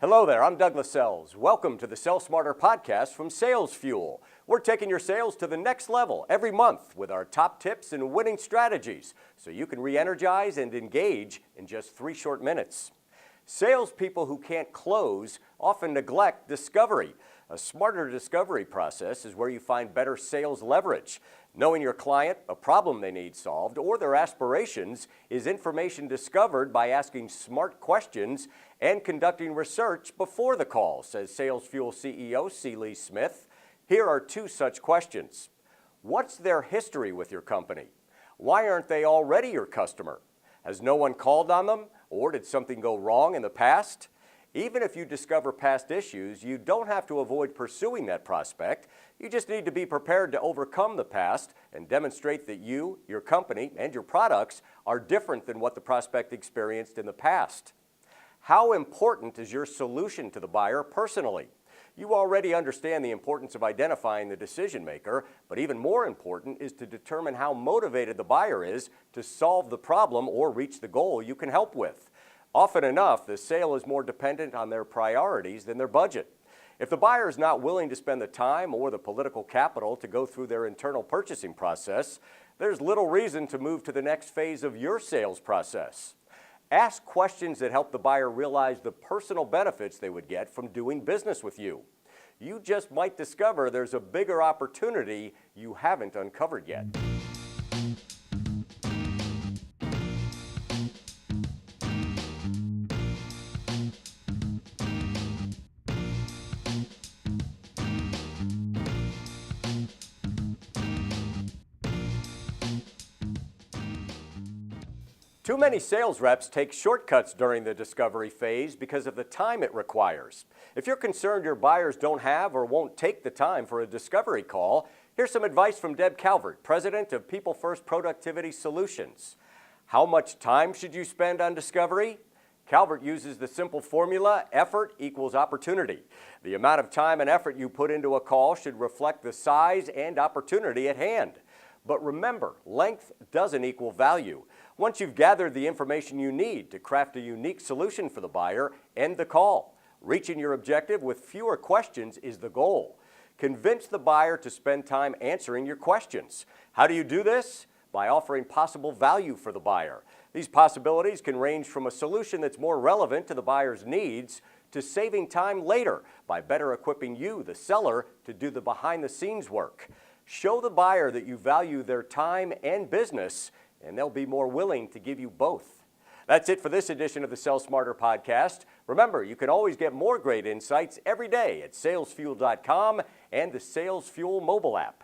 Hello there, I'm Douglas Sells. Welcome to the Sell Smarter podcast from SalesFuel. We're taking your sales to the next level every month with our top tips and winning strategies so you can re-energize and engage in just 3 short minutes. Salespeople who can't close often neglect discovery. A smarter discovery process is where you find better sales leverage. Knowing your client, a problem they need solved, or their aspirations is information discovered by asking smart questions and conducting research before the call, says SalesFuel CEO C. Lee Smith. Here are 2 such questions. What's their history with your company? Why aren't they already your customer? Has no one called on them, or did something go wrong in the past? Even if you discover past issues, you don't have to avoid pursuing that prospect. You just need to be prepared to overcome the past and demonstrate that you, your company, and your products are different than what the prospect experienced in the past. How important is your solution to the buyer personally? You already understand the importance of identifying the decision maker, but even more important is to determine how motivated the buyer is to solve the problem or reach the goal you can help with. Often enough, the sale is more dependent on their priorities than their budget. If the buyer is not willing to spend the time or the political capital to go through their internal purchasing process, there's little reason to move to the next phase of your sales process. Ask questions that help the buyer realize the personal benefits they would get from doing business with you. You just might discover there's a bigger opportunity you haven't uncovered yet. Too many sales reps take shortcuts during the discovery phase because of the time it requires. If you're concerned your buyers don't have or won't take the time for a discovery call, here's some advice from Deb Calvert, President of People First Productivity Solutions. How much time should you spend on discovery? Calvert uses the simple formula, effort equals opportunity. The amount of time and effort you put into a call should reflect the size and opportunity at hand. But remember, length doesn't equal value. Once you've gathered the information you need to craft a unique solution for the buyer, end the call. Reaching your objective with fewer questions is the goal. Convince the buyer to spend time answering your questions. How do you do this? By offering possible value for the buyer. These possibilities can range from a solution that's more relevant to the buyer's needs to saving time later by better equipping you, the seller, to do the behind-the-scenes work. Show the buyer that you value their time and business, and they'll be more willing to give you both. That's it for this edition of the Sell Smarter podcast. Remember, you can always get more great insights every day at salesfuel.com and the SalesFuel mobile app.